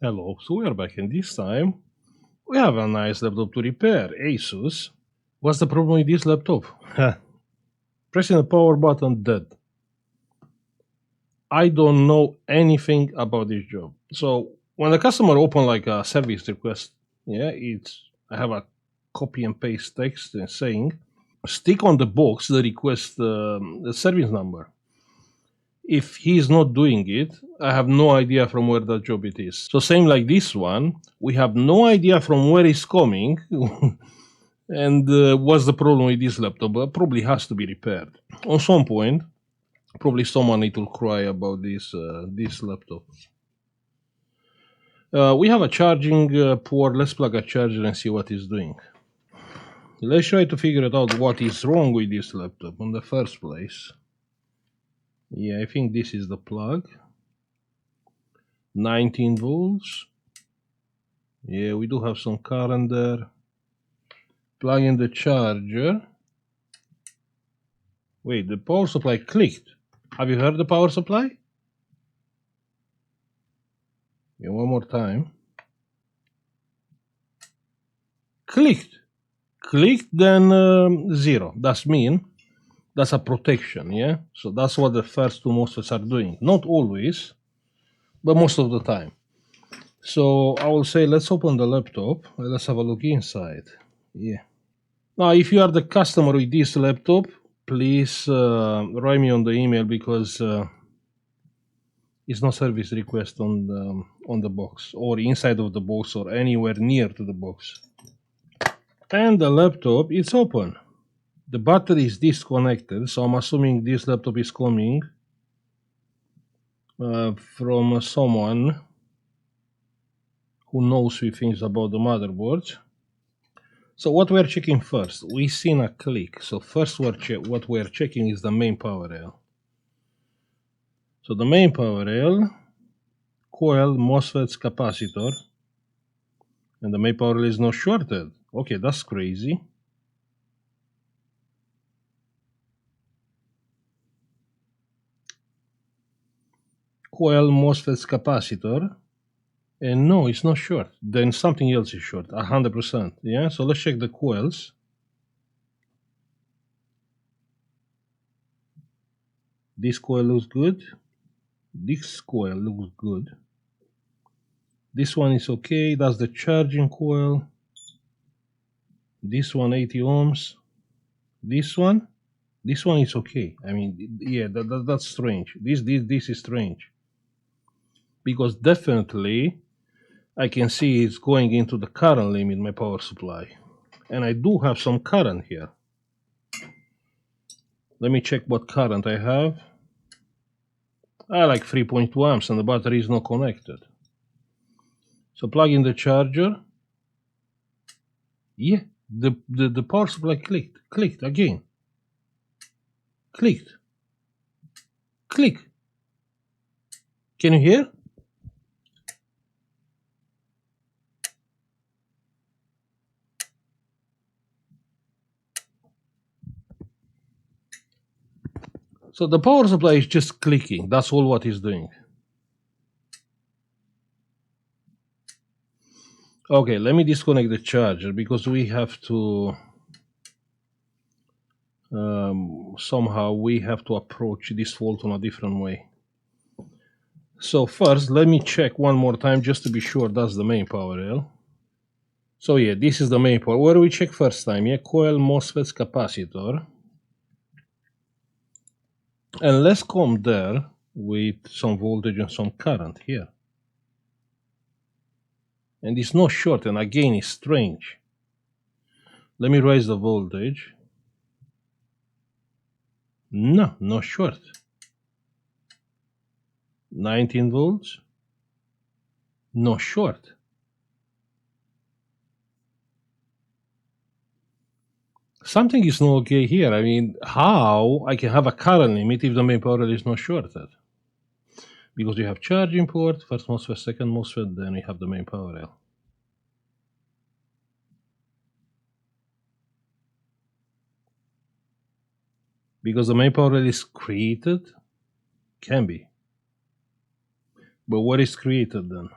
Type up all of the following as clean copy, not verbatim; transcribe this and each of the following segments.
Hello, so we are back, and this time we have a nice laptop to repair. Asus. What's the problem with this laptop? Pressing the power button dead. I don't know anything about this job. So when the customer open like a service request, I have a copy and paste text and saying stick on the box the request the service number. If he's not doing it, I have no idea from where the job it is. So same like this one, we have no idea from where it's coming. And what's the problem with this laptop? Probably has to be repaired. On some point, probably someone need to cry about this laptop. We have a charging port. Let's plug a charger and see what it's doing. Let's try to figure it out what is wrong with this laptop in the first place. Yeah, I think this is the plug. 19 volts. Yeah, we do have some current there. Plug in the charger. Wait, the power supply clicked. Have you heard the power supply? Yeah, one more time. Clicked. Clicked, then 0. That's a protection, yeah? So that's what the first two MOSFETs are doing. Not always, but most of the time. So I will say, let's open the laptop. Let's have a look inside. Yeah. Now, if you are the customer with this laptop, please write me on the email because it's no service request on the box or inside of the box or anywhere near to the box. And the laptop is open. The battery is disconnected, so I'm assuming this laptop is coming from someone who knows few things about the motherboard. So what we're checking first, we seen a click. So first what we're checking is the main power rail. So the main power rail, coil, MOSFETs, capacitor, and the main power rail is not shorted. Okay, that's crazy. Coil, MOSFETs, capacitor, and no, it's not short. Then something else is short, 100%. Yeah, so let's check the coils. This coil looks good. This coil looks good. This one is okay. That's the charging coil. This one 80 ohms. This one is okay. I mean, yeah, that's strange. This is strange because definitely I can see it's going into the current limit, my power supply, and I do have some current here. Let me check what current I have. I like 3.2 amps, and the battery is not connected. So plug in the charger. Yeah, the power supply clicked again. Click. Can you hear? So the power supply is just clicking. That's all what it's doing. Okay, let me disconnect the charger because we have to somehow we have to approach this fault in a different way. So first, let me check one more time just to be sure that's the main power rail. So yeah, this is the main power. Where do we check first time? Yeah, coil, MOSFETs, capacitor. And let's come there with some voltage and some current here. And it's not short, and again, it's strange. Let me raise the voltage. No, not short. 19 volts. Not short. Something is not okay here. I mean, how I can have a current limit if the main power rail is not shorted? Because you have charging port, first MOSFET, second MOSFET, then you have the main power rail. Because the main power rail is created? Can be. But what is created then?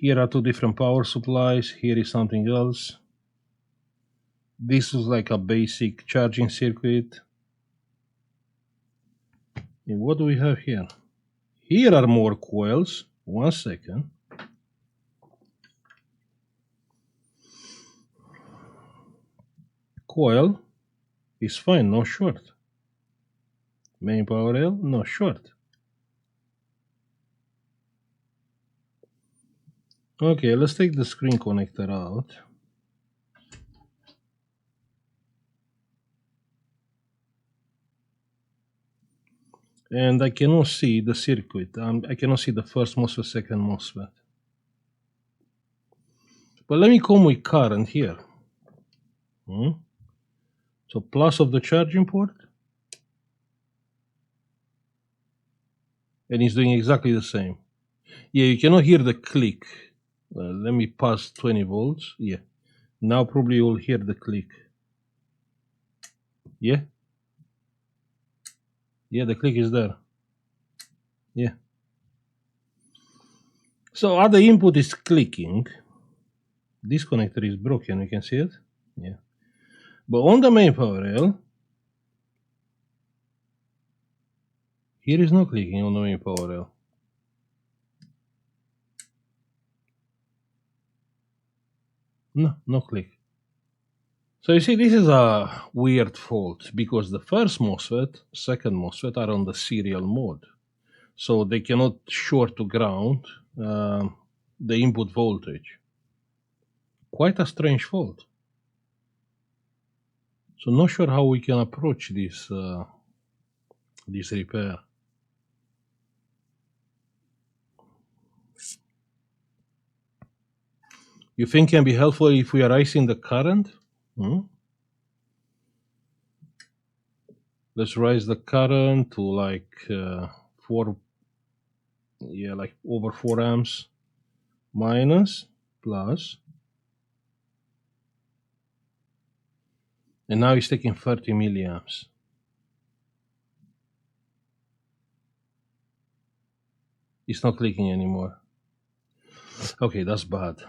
Here are two different power supplies. Here is something else. This is like a basic charging circuit. And what do we have here? Here are more coils. 1 second. Coil is fine, no short. Main power rail, no short. Okay, let's take the screen connector out. And I cannot see the circuit. I cannot see the first MOSFET, second MOSFET. But let me come with current here. So plus of the charging port. And it's doing exactly the same. Yeah, you cannot hear the click. Let me pass 20 volts. Yeah. Now probably you'll hear the click. Yeah? Yeah, the click is there. Yeah. So other input is clicking. This connector is broken, you can see it? Yeah. But on the main power rail, here is no clicking on the main power rail. No click. So you see, this is a weird fault because the first MOSFET, second MOSFET are on the serial mode. So they cannot short to ground the input voltage. Quite a strange fault. So not sure how we can approach this repair. You think can be helpful if we are raising the current? Let's raise the current to like like over 4 amps minus plus. And now it's taking 30 milliamps. It's not clicking anymore. Okay, that's bad.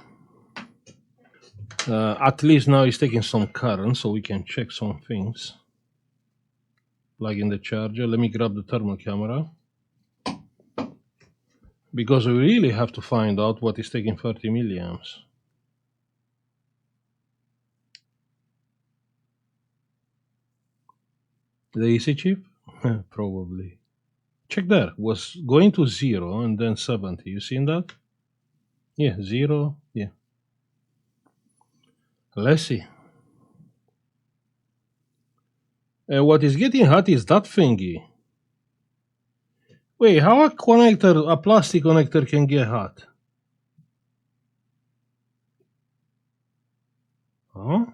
At least now it's taking some current, so we can check some things. Plug in the charger. Let me grab the thermal camera. Because we really have to find out what is taking 30 milliamps. The AC chip? Probably. Check there. Was going to 0 and then 70. You seen that? Yeah, 0. Yeah. Let's see. What is getting hot is that thingy. Wait, how a plastic connector can get hot? Huh?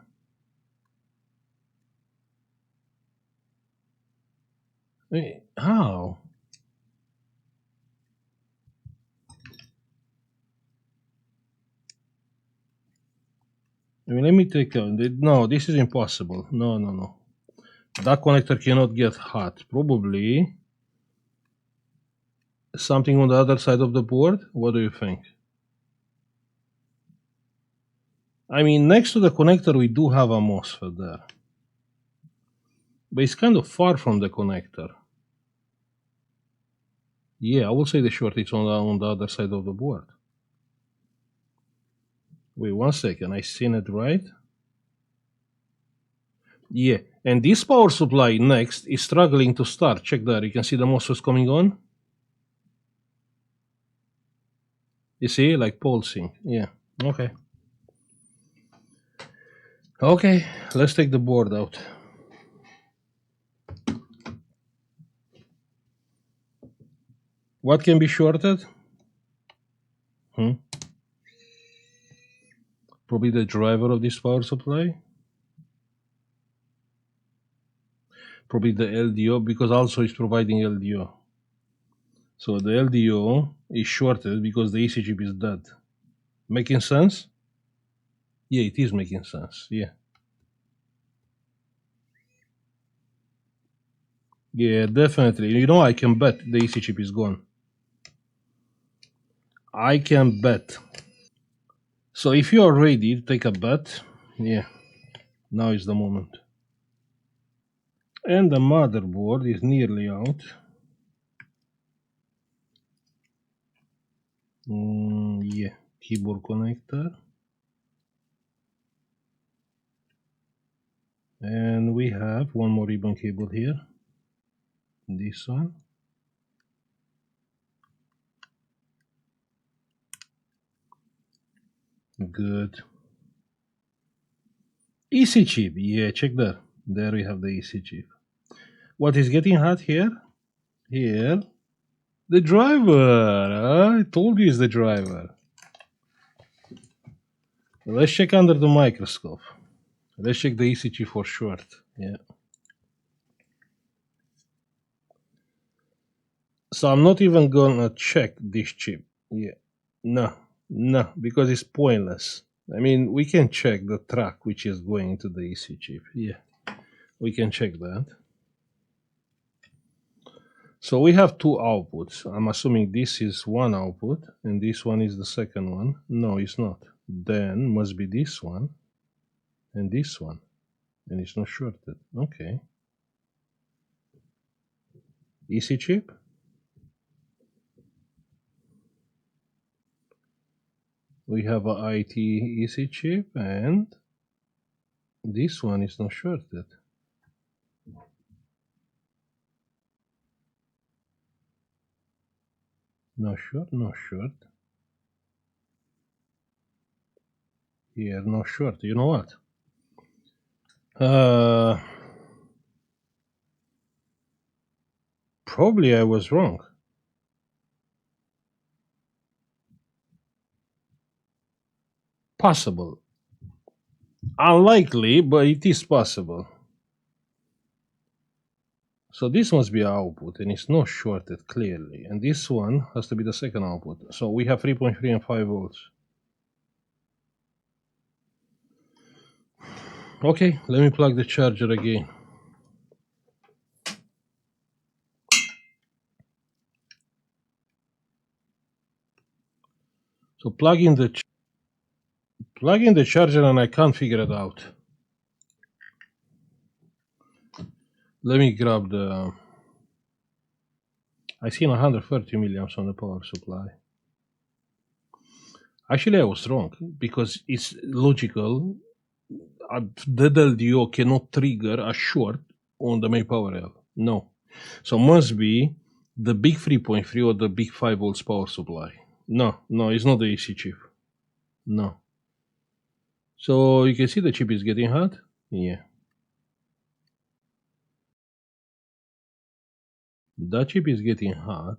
Wait, how? I mean, let me take a... No, this is impossible. No. That connector cannot get hot. Probably something on the other side of the board. What do you think? I mean, next to the connector, we do have a MOSFET there. But it's kind of far from the connector. Yeah, I will say the short is on the other side of the board. Wait 1 second, I seen it right? Yeah, and this power supply next is struggling to start. Check there, you can see the MOSFETs coming on. You see, like pulsing. Yeah, okay. Okay, let's take the board out. What can be shorted? Probably the driver of this power supply. Probably the LDO, because also it's providing LDO. So the LDO is shorted because the AC chip is dead. Making sense? Yeah, it is making sense. Yeah. Yeah, definitely. You know, I can bet the AC chip is gone. I can bet. So if you are ready to take a bet, yeah, now is the moment. And the motherboard is nearly out. Yeah, keyboard connector. And we have one more ribbon cable here. This one. Good. EC chip. Yeah, check that. There we have the EC chip. What is getting hot here? Here. The driver. I told you it's the driver. Let's check under the microscope. Let's check the EC chip for short. Yeah. So I'm not even gonna check this chip. Yeah. No, because it's pointless. I mean, we can check the track which is going to the EC chip. Yeah, we can check that. So we have two outputs. I'm assuming this is one output and this one is the second one. No, it's not. Then must be this one and this one. And it's not shorted. Okay. EC chip. We have a IT EC chip and this one is not shorted. No short, no short. Here, no short. You know what? Probably I was wrong. Possible. Unlikely, but it is possible. So this must be output, and it's not shorted clearly. And this one has to be the second output. So we have 3.3 and 5 volts. Okay, let me plug the charger again. So plug in the charger, and I can't figure it out. Let me grab the. I seen 130 milliamps on the power supply. Actually, I was wrong because it's logical. The LDO cannot trigger a short on the main power rail. No. So must be the big 3.3 or the big 5 volts power supply. No, it's not the AC chip. No. So you can see the chip is getting hot. Yeah. That chip is getting hot.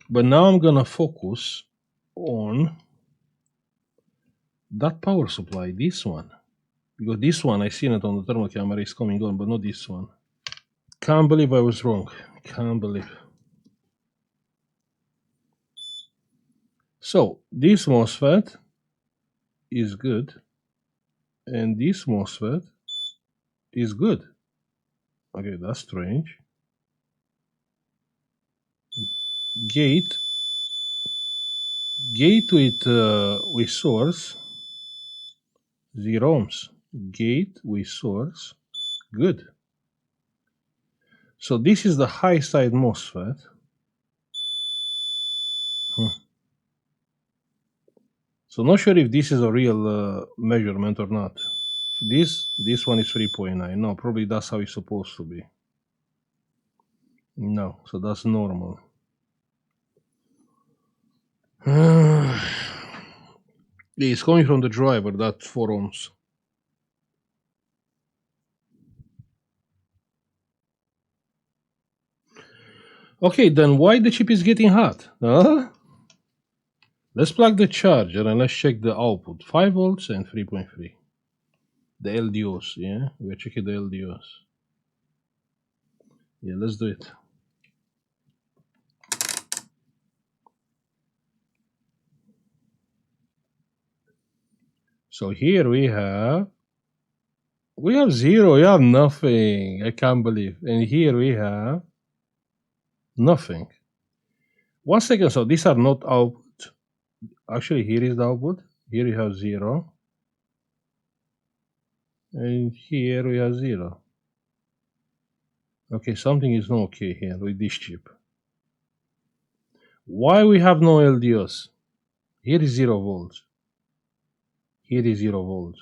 But now I'm gonna focus on that power supply, this one. Because this one, I seen it on the thermal camera, is coming on, but not this one. Can't believe I was wrong. Can't believe. So, this MOSFET is good. And this MOSFET is good. Okay, that's strange. Gate with source 0 ohms. Gate with source, good. So this is the high side MOSFET. So not sure if this is a real measurement or not. This one is 3.9. No, probably that's how it's supposed to be. No, so that's normal. It's coming from the driver, that 4 ohms. Okay, then why the chip is getting hot? Huh? Let's plug the charger and let's check the output. 5 volts and 3.3. The LDOs, yeah? We're checking the LDOs. Yeah, let's do it. So here we have 0, we have nothing. I can't believe. And here we have Nothing. 1 second, so these are not output. Actually, here is the output. Here you have 0. And here we have 0. Okay, something is not okay here with this chip. Why we have no LDOs? Here is 0 volts. Here is 0 volts.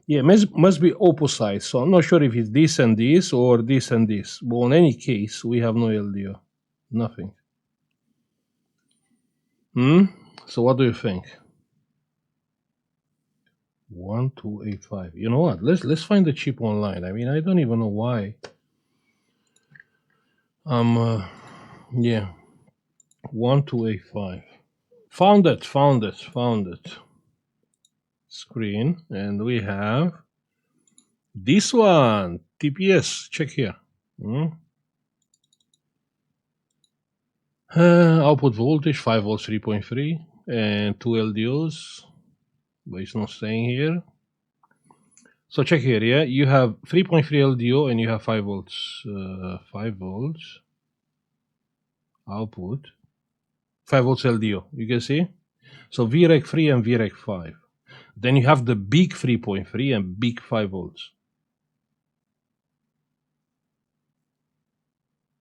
Yeah, must be opposite. So I'm not sure if it's this and this or this and this. But in any case, we have no LDO. Nothing. So what do you think? 1285. You know what? Let's find the chip online. I mean, I don't even know why. Yeah. 1285. Found it. Screen, and we have this one. TPS. Check here. Output voltage 5 volts 3.3 and 2 LDOs, but it's not saying here. So check here, yeah, you have 3.3 LDO and you have 5 volts. 5 volts output, 5 volts LDO, you can see. So VREC 3 and VREC 5. Then you have the big 3.3 and big 5 volts.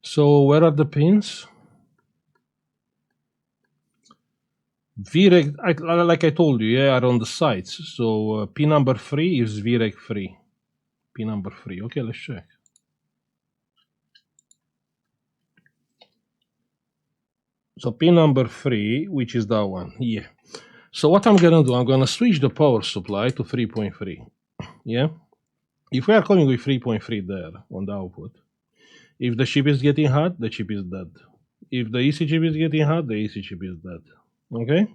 So where are the pins? VREC, like I told you, yeah, are on the sides. So pin number 3 is VREC 3. Pin number 3. Okay, let's check. So pin number 3, which is that one, yeah. So what I'm gonna do, I'm gonna switch the power supply to 3.3, yeah. If we are calling with 3.3 there on the output, if the chip is getting hot, the chip is dead. If the EC chip is getting hot, the EC chip is dead, okay?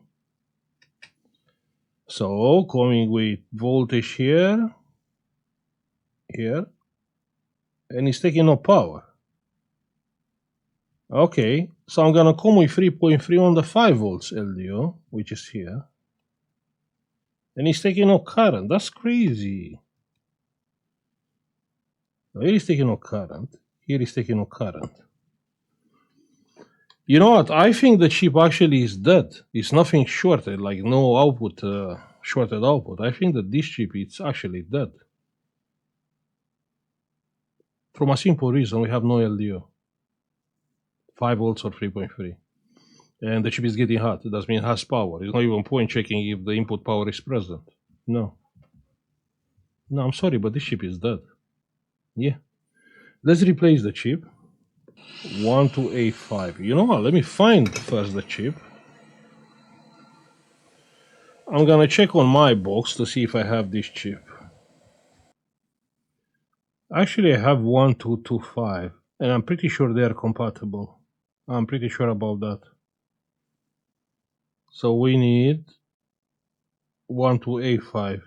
So coming with voltage here, and it's taking no power. Okay, so I'm gonna come with 3.3 on the 5 volts LDO, which is here. And it's taking no current. That's crazy. Here is taking no current. Here is taking no current. You know what? I think the chip actually is dead. It's nothing shorted, like no output, shorted output. I think that this chip is actually dead. From a simple reason, we have no LDO. 5 volts or 3.3. And the chip is getting hot. It doesn't mean it has power. There's no even point checking if the input power is present. No. No, I'm sorry, but this chip is dead. Yeah. Let's replace the chip. 1285. You know what? Let me find first the chip. I'm gonna check on my box to see if I have this chip. Actually, I have 1225, and I'm pretty sure they are compatible. I'm pretty sure about that. So we need 1285.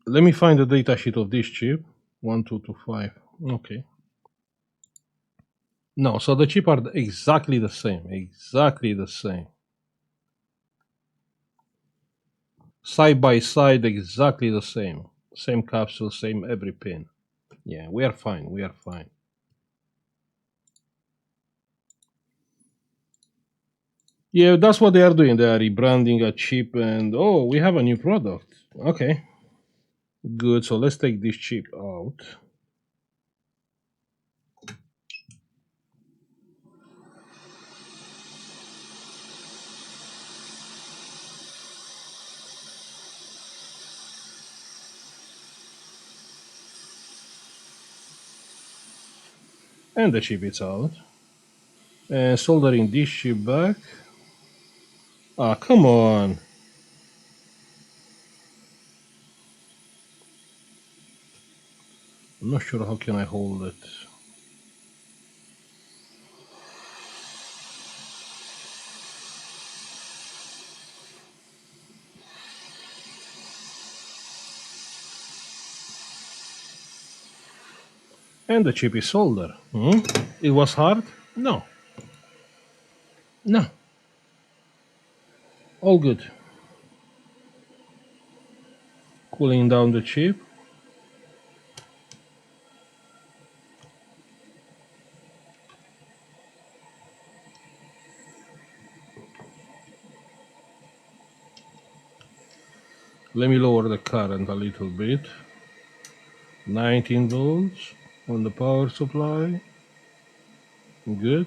Let me find the datasheet of this chip. 1225. Okay. No, so the chip are exactly the same. Exactly the same. Side by side, exactly the same. Same capsule, same every pin. Yeah, we are fine. We are fine. Yeah, that's what they are doing. They are rebranding a chip and, oh, we have a new product. Okay. Good. So let's take this chip out. And the chip is out. And soldering this chip back. Ah, come on. I'm not sure how can I hold it. And the chip is soldered. It was hard? No. No. All good. Cooling down the chip. Let me lower the current a little bit. 19 volts on the power supply. Good.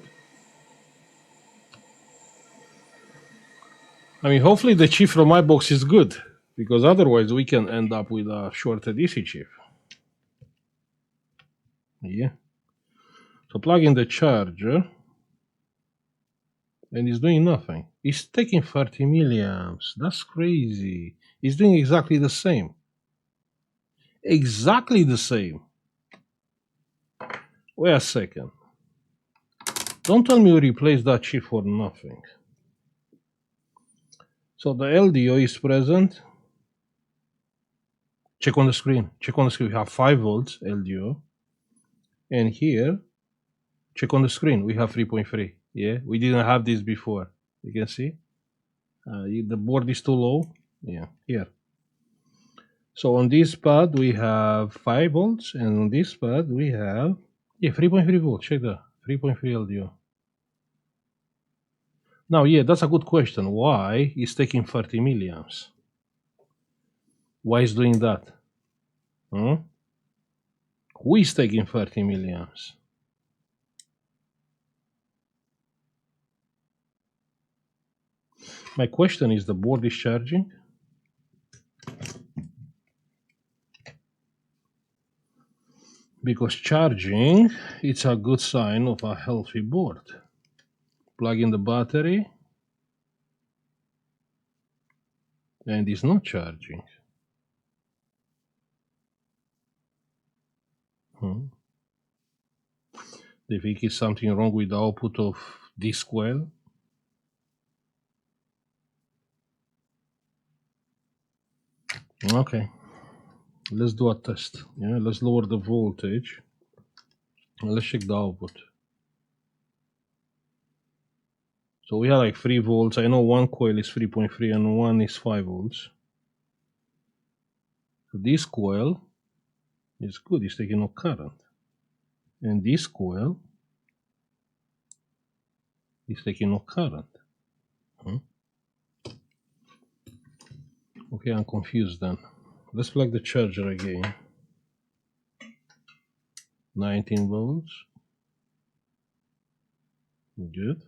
I mean, hopefully the chip from my box is good, because otherwise we can end up with a shorted DC chip. Yeah. So plug in the charger, and it's doing nothing. It's taking 30 milliamps. That's crazy. It's doing exactly the same. Exactly the same. Wait a second. Don't tell me you replace that chip for nothing. So the LDO is present. Check on the screen. Check on the screen. We have 5 volts LDO. And here, check on the screen. We have 3.3. Yeah, we didn't have this before. You can see. The board is too low. Yeah, here. So on this pad we have 5 volts, and on this pad we have 3.3 volts. Check that. 3.3 LDO. Now, yeah, that's a good question. Why is taking 30 milliamps? Why is doing that? Who is taking 30 milliamps? My question is, the board is charging? Because charging, it's a good sign of a healthy board. Plug in the battery, and it's not charging. They think it's something wrong with the output of this coil. Okay, let's do a test. Yeah, let's lower the voltage. Let's check the output. So we have like 3 volts. I know one coil is 3.3 and one is 5 volts. So this coil is good, it's taking no current. And this coil is taking no current. Okay, I'm confused then. Let's plug the charger again. 19 volts. Good.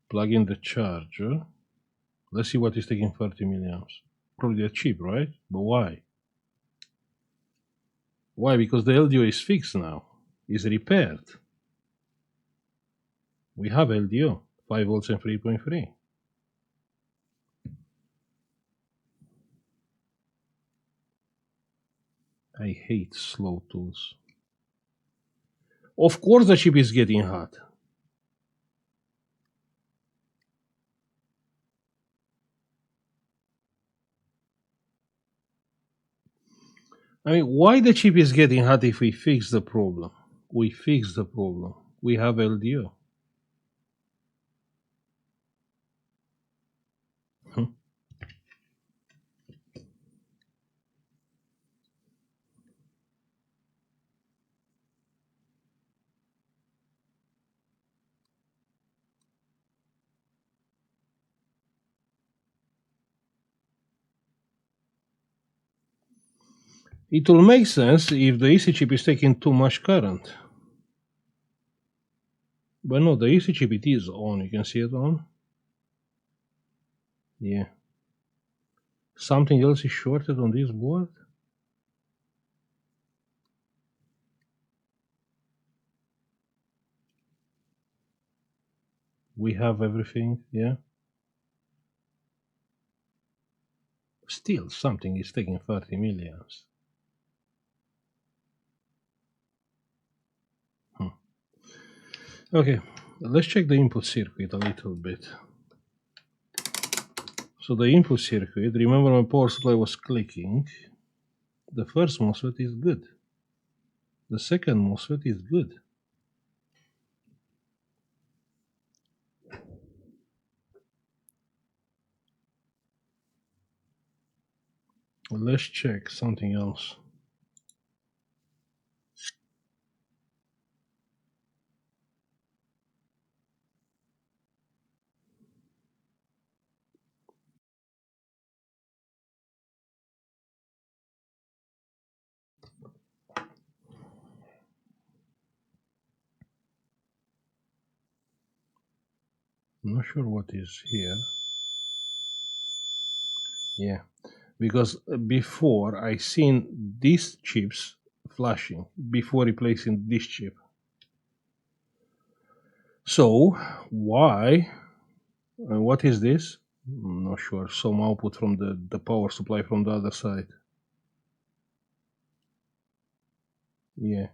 Plug in the charger. Let's see what is taking 30 milliamps. Probably a chip, right? But why? Why? Because the LDO is fixed now. It's repaired. We have LDO, 5 volts and 3.3. I hate slow tools. Of course the chip is getting hot. I mean, why the chip is getting hot if we fix the problem? We fix the problem. We have LDO. It will make sense if the EC chip is taking too much current. But no, the EC chip, it is on. You can see it on. Yeah. Something else is shorted on this board. We have everything, yeah. Still, something is taking 30 milliamps. Okay, let's check the input circuit a little bit. So the input circuit, remember my power supply was clicking. The first MOSFET is good. The second MOSFET is good. Let's check something else. I'm not sure what is here. Yeah, because before I seen these chips flashing before replacing this chip. So why? What is this? I'm not sure. Some output from the power supply from the other side. Yeah.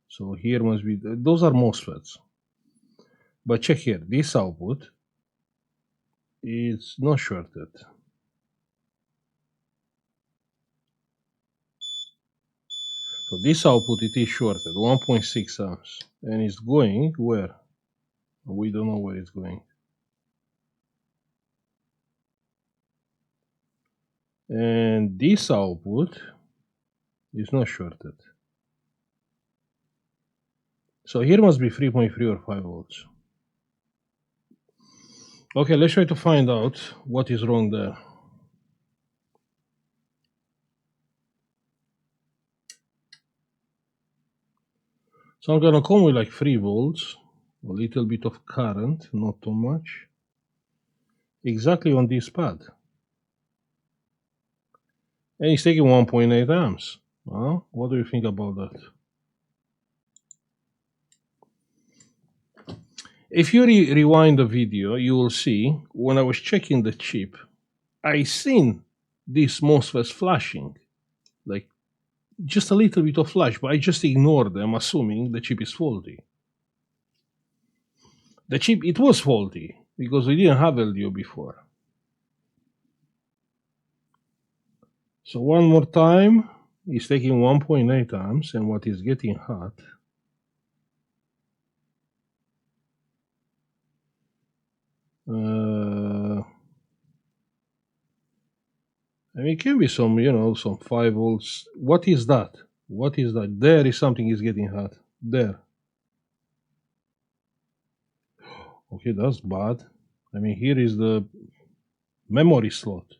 So here must be, those are MOSFETs. But check here, this output is not shorted. So this output, it is shorted, 1.6 amps. And it's going where? We don't know where it's going. And this output is not shorted. So here must be 3.3 or 5 volts. Okay, let's try to find out what is wrong there. So I'm gonna come with like 3 volts, a little bit of current, not too much, exactly on this pad. And it's taking 1.8 amps. What do you think about that? If you rewind the video, you will see when I was checking the chip, I seen these MOSFETs flashing, like just a little bit of flash, but I just ignored them, assuming the chip is faulty. The chip, it was faulty because we didn't have LDO before. So one more time, it's taking 1.8 amps, and what is getting hot I mean, it can be some, some 5 volts. What is that? What is that? There is something is getting hot. There. Okay, that's bad. I mean, here is the memory slot.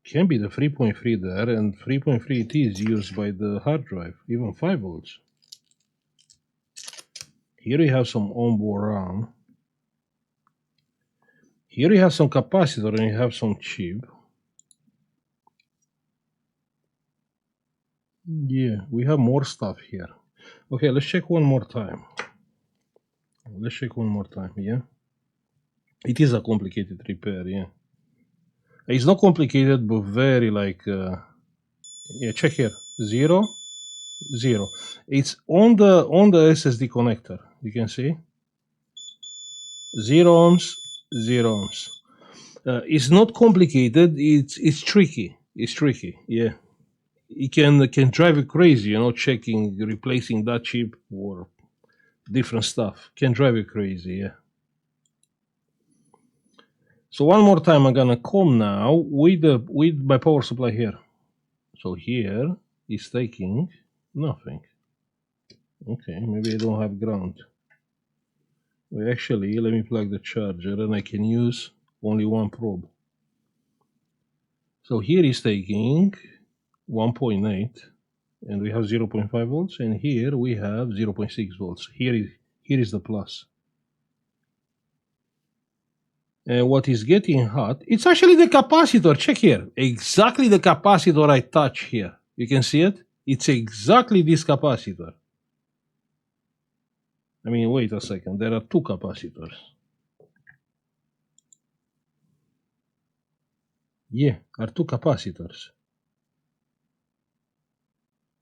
Can be the 3.3 there, and 3.3 it is used by the hard drive, even 5 volts. Here we have some onboard RAM. Here we have some capacitor and you have some chip. Yeah, we have more stuff here. Okay, let's check one more time. Yeah. It is a complicated repair, yeah. It's not complicated, but very like, yeah, check here, 0, 0. It's on the SSD connector, you can see. 0 ohms, 0 ohms. It's not complicated, it's tricky. It's tricky, yeah. It can drive you crazy, checking, replacing that chip or different stuff. Can drive you crazy, yeah. So one more time, I'm gonna come now with my power supply here. So here is taking nothing. Okay, maybe I don't have ground. Well, actually, let me plug the charger and I can use only one probe. So here is taking 1.8 and we have 0.5 volts, and here we have 0.6 volts. Here is the plus. And what is getting hot, it's actually the capacitor. Check here, exactly the capacitor I touch here. You can see it? It's exactly this capacitor. I mean, wait a second, there are 2 capacitors. Yeah, are 2 capacitors.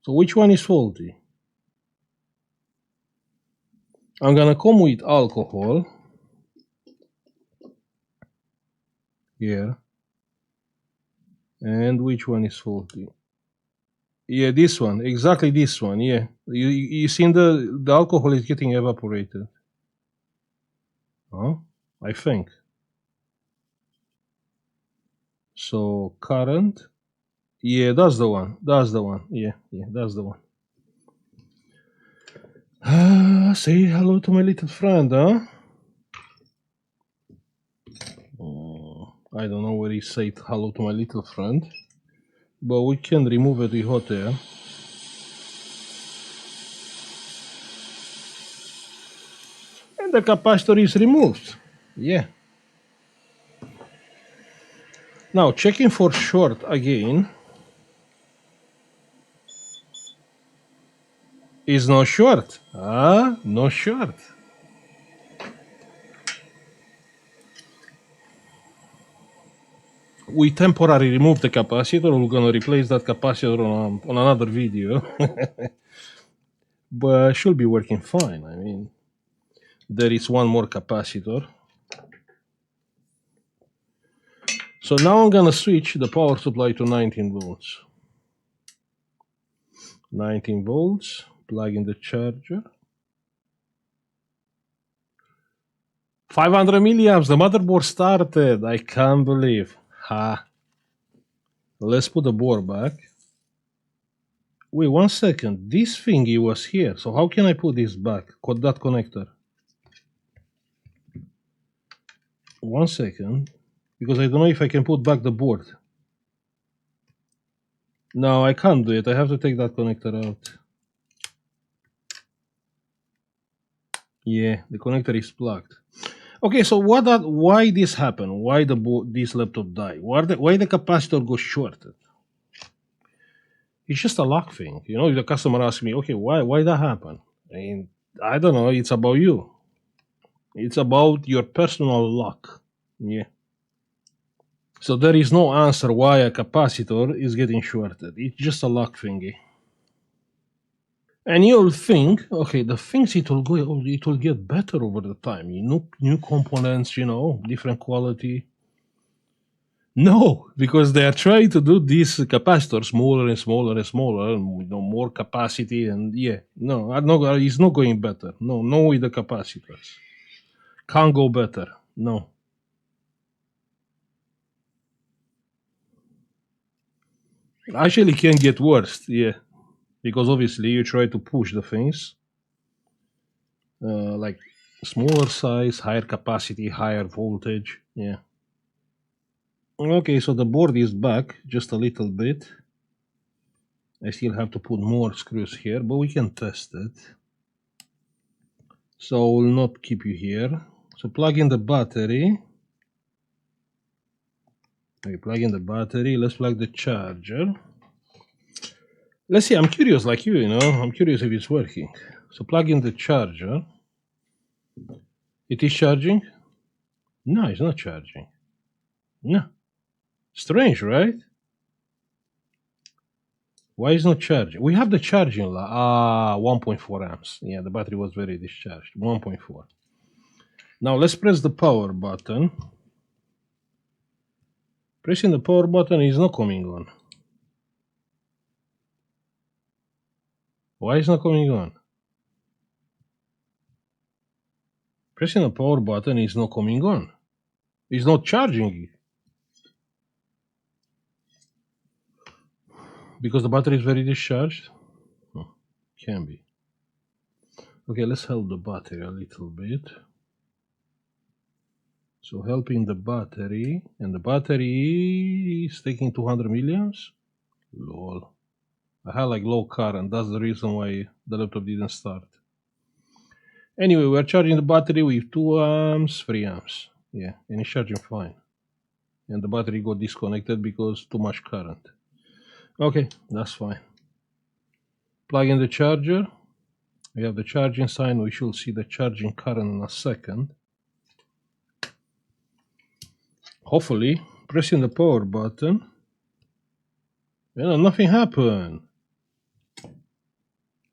So which one is faulty? I'm gonna come with alcohol here. And which one is faulty? Yeah, this one, exactly this one, yeah. You seen the alcohol is getting evaporated. I think. So current, yeah, that's the one, yeah, that's the one. Say hello to my little friend, huh? I don't know where he said hello to my little friend. but we can remove it with hot air. And the capacitor is removed. Yeah. Now checking for short again. Is no short. No short. We temporarily remove the capacitor. We're gonna replace that capacitor on another video. But should be working fine. I mean, there is one more capacitor. So now I'm gonna switch the power supply to 19 volts. 19 volts, plug in the charger. 500 milliamps, the motherboard started. I can't believe. Ha. Let's put the board back. Wait, 1 second. This thingy was here. So how can I put this back? That connector. 1 second. Because I don't know if I can put back the board. No, I can't do it. I have to take that connector out. Yeah, the connector is plugged. Okay, so why this happened? Why this laptop died? Why the capacitor goes shorted? It's just a luck thing. You know, if the customer asks me, okay, why that happened? I mean, I don't know. It's about you. It's about your personal luck. Yeah. So there is no answer why a capacitor is getting shorted. It's just a luck thingy. And you'll think, okay, the things it will get better over the time. New components, different quality. No, because they are trying to do these capacitors smaller and smaller and smaller, more capacity, and yeah, no, it's not going better. No, with the capacitors. Can't go better. No. Actually, can get worse. Yeah, because obviously you try to push the things. Like smaller size, higher capacity, higher voltage. Yeah. Okay, so the board is back just a little bit. I still have to put more screws here, but we can test it. So I will not keep you here. So plug in the battery. Okay, plug in the battery. Let's plug the charger. Let's see, I'm curious like you, I'm curious if it's working. So plug in the charger. It is charging? No, it's not charging. No. Strange, right? Why is not charging? We have the charging 1.4 amps. Yeah, the battery was very discharged. 1.4. Now let's press the power button. Pressing the power button is not coming on. Why is not coming on? Pressing the power button is not coming on. It's not charging. Because the battery is very discharged? Oh, can be. Okay, let's help the battery a little bit. So helping the battery, and the battery is taking 200 milliamps. Lol. I had like low current, that's the reason why the laptop didn't start. Anyway, we're charging the battery with 2 amps, 3 amps. Yeah, and it's charging fine. And the battery got disconnected because too much current. Okay, that's fine. Plug in the charger. We have the charging sign. We should see the charging current in a second. Hopefully, pressing the power button. Nothing happened.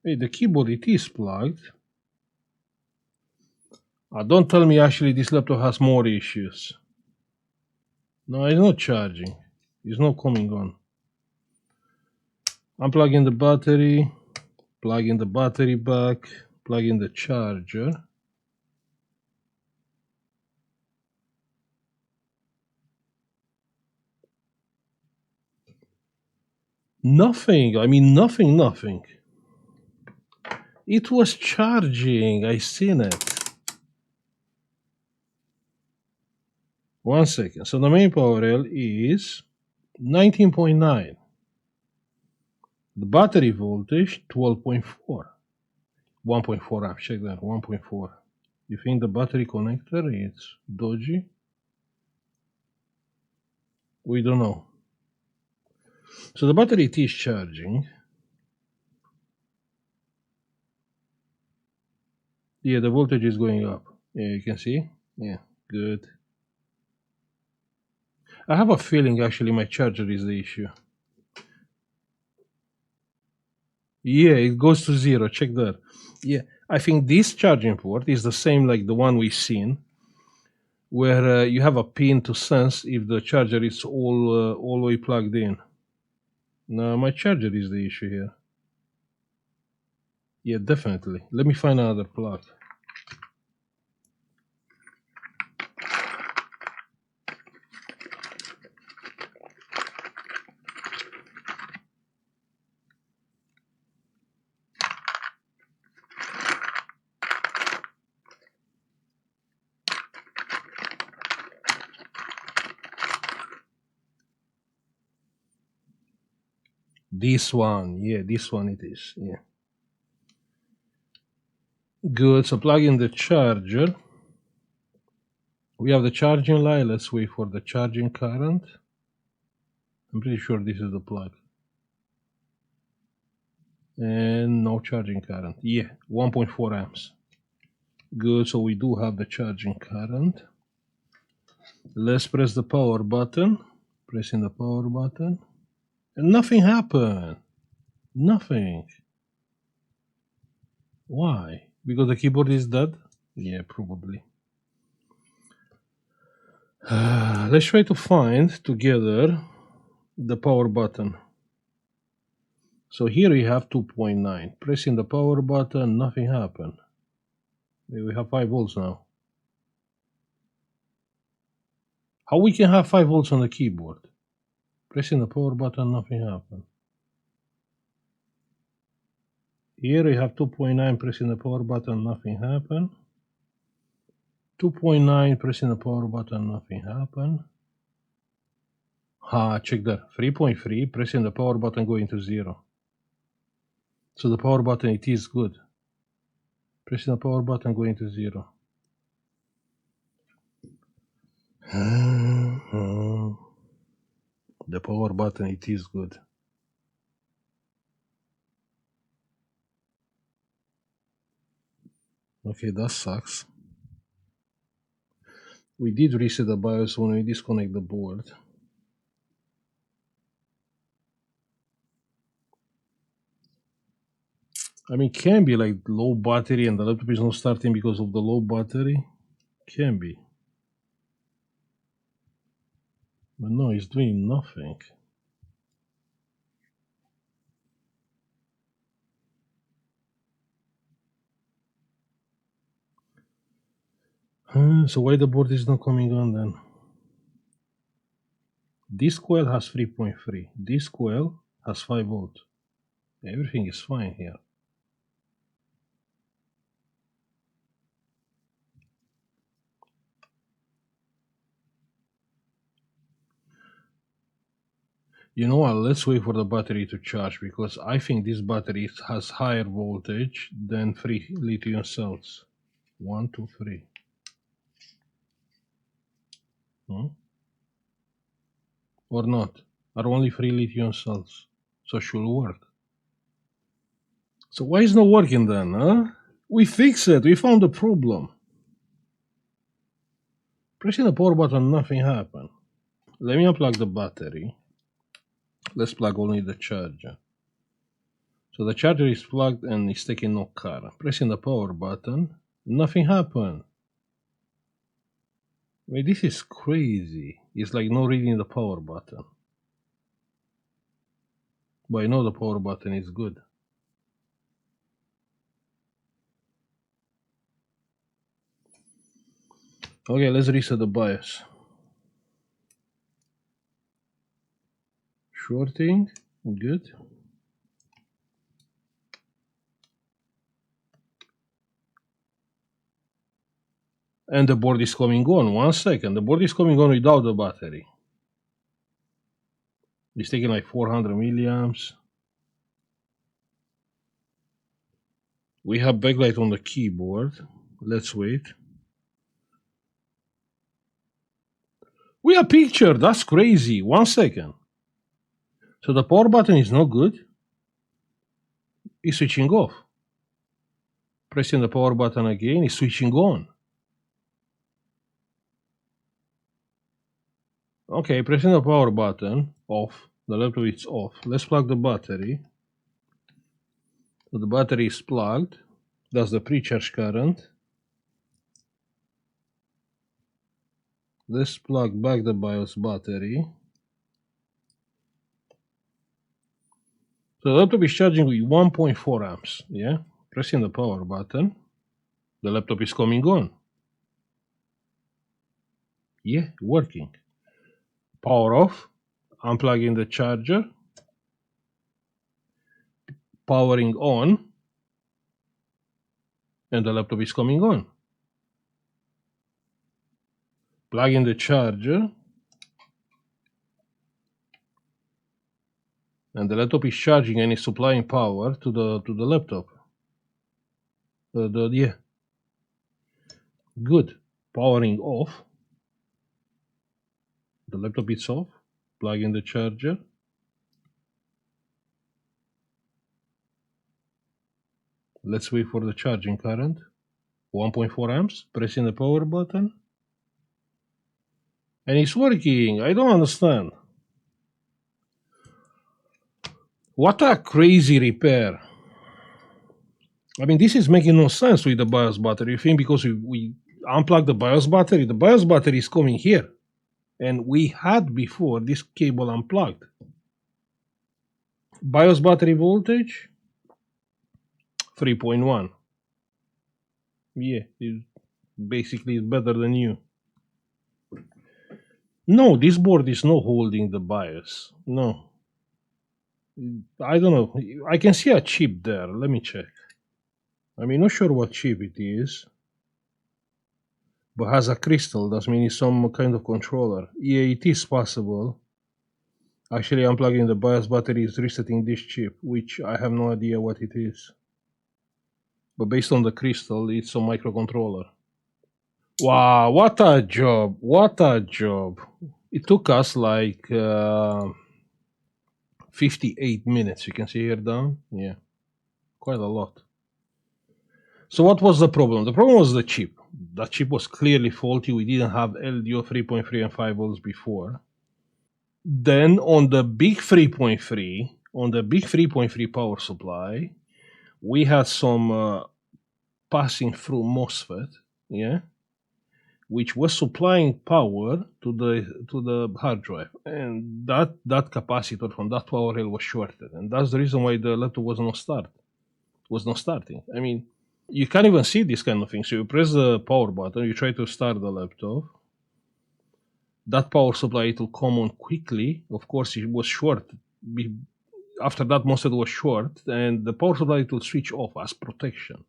Hey, the keyboard, it is plugged. Don't tell me actually this laptop has more issues. No, it's not charging. It's not coming on. Unplug in the battery. Plug in the battery back. Plug in the charger. Nothing. I mean, nothing. It was charging. I seen it. 1 second. So the main power rail is 19.9. The battery voltage 12.4. 1.4 amps. Check that. 1.4. You think the battery connector is dodgy? We don't know. So the battery is charging. Yeah, the voltage is going up. Yeah, you can see. Yeah, good. I have a feeling actually my charger is the issue. Yeah, it goes to 0. Check that. Yeah, I think this charging port is the same like the one we've seen, where you have a pin to sense if the charger is all the way plugged in. No, my charger is the issue here. Yeah, definitely. Let me find another plug. This one, yeah, this one it is, yeah. Good, so plug in the charger. We have the charging line, let's wait for the charging current. I'm pretty sure this is the plug. And no charging current, yeah, 1.4 amps. Good, so we do have the charging current. Let's press the power button. Pressing the power button. And nothing happened. Nothing. Why? Because the keyboard is dead? Yeah, probably. Let's try to find together the power button. So here we have 2.9. Pressing the power button, nothing happened. We have 5 volts now. How we can have 5 volts on the keyboard? Pressing the power button, nothing happened. Here we have 2.9, pressing the power button, nothing happened. 2.9, pressing the power button, nothing happened. Check that. 3.3, pressing the power button, going to 0. So the power button, it is good. Pressing the power button, going to 0. The power button, it is good. Okay, that sucks. We did reset the BIOS when we disconnect the board. I mean, can be like low battery and the laptop is not starting because of the low battery. Can be. But no, it's doing nothing. So why the board is not coming on then? This coil has 3.3. This coil has 5 volts. Everything is fine here. You know what, let's wait for the battery to charge because I think this battery has higher voltage than 3 lithium cells. 1, 2, 3. Or not? Are only 3 lithium cells. So it should work. So why is not working then, huh? We fixed it, we found the problem. Pressing the power button, nothing happened. Let me unplug the battery. Let's plug only the charger. So the charger is plugged and it's taking no current. Pressing the power button, nothing happened. Wait, this is crazy. It's like not reading the power button. But I know the power button is good. Okay, let's reset the BIOS. Shorting, good. And the board is coming on. 1 second. The board is coming on without the battery. It's taking like 400 milliamps. We have backlight on the keyboard. Let's wait. We have picture. That's crazy. 1 second. So the power button is not good. It's switching off. Pressing the power button again is switching on. Okay, pressing the power button off. The laptop is off. Let's plug the battery. So the battery is plugged. That's the pre-charge current. Let's plug back the BIOS battery. So the laptop is charging with 1.4 amps. Yeah, pressing the power button. The laptop is coming on. Yeah, working. Power off. Unplugging the charger. Powering on. And the laptop is coming on. Plug in the charger. And the laptop is charging and is supplying power to the laptop. Yeah. Good. Powering off. The laptop is off. Plug in the charger. Let's wait for the charging current. 1.4 amps. Pressing the power button. And it's working. I don't understand. What a crazy repair. I mean, this is making no sense with the BIOS battery. You think because we unplug the BIOS battery is coming here. And we had before this cable unplugged. BIOS battery voltage 3.1. Yeah, basically it's better than you. No, this board is not holding the BIOS. No. I don't know. I can see a chip there. Let me check. I'm not sure what chip it is. But has a crystal. That means it's some kind of controller. Yeah, it is possible. Actually, unplugging the BIOS battery is resetting this chip, which I have no idea what it is. But based on the crystal, it's a microcontroller. Wow, what a job. What a job. It took us like 58 minutes. You can see here down. Yeah, quite a lot. So what was the problem? The problem was the chip. The chip was clearly faulty. We didn't have LDO 3.3 and 5 volts before. Then on the big 3.3 power supply, we had some passing through MOSFET, yeah, which was supplying power to the hard drive, and that capacitor from that power rail was shorted, and that's the reason why the laptop was not starting. I mean, you can't even see this kind of thing. So you press the power button, you try to start the laptop. That power supply, it will come on quickly. Of course, it was short. After that, MOSFET was short, and the power supply, it will switch off as protection.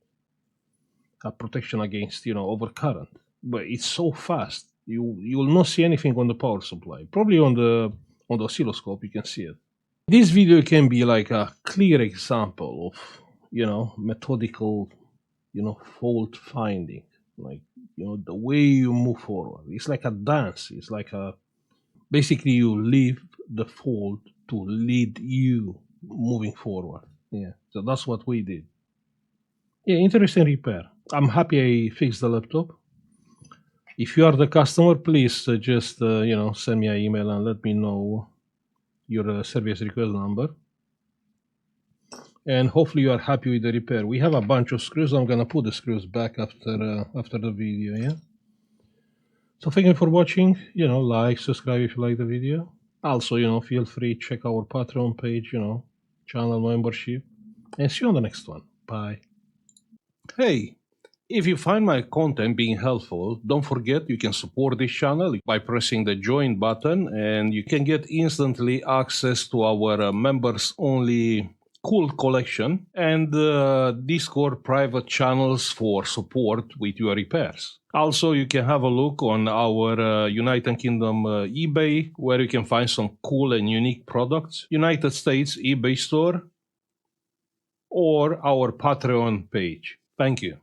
A protection against, overcurrent. But it's so fast, you will not see anything on the power supply. Probably on the oscilloscope, you can see it. This video can be like a clear example of, methodical, fault finding. Like, the way you move forward. It's like a dance. It's like basically you leave the fault to lead you moving forward. Yeah, so that's what we did. Yeah, interesting repair. I'm happy I fixed the laptop. If you are the customer, please just send me an email and let me know your service request number. And hopefully you are happy with the repair. We have a bunch of screws. I'm gonna put the screws back after the video. Yeah. So thank you for watching. Like, subscribe if you like the video. Also, feel free to check our Patreon page. Channel membership. And see you on the next one. Bye. Hey. If you find my content being helpful, don't forget you can support this channel by pressing the join button, and you can get instantly access to our members-only cool collection and Discord private channels for support with your repairs. Also, you can have a look on our United Kingdom eBay, where you can find some cool and unique products. United States eBay store. or our Patreon page. Thank you.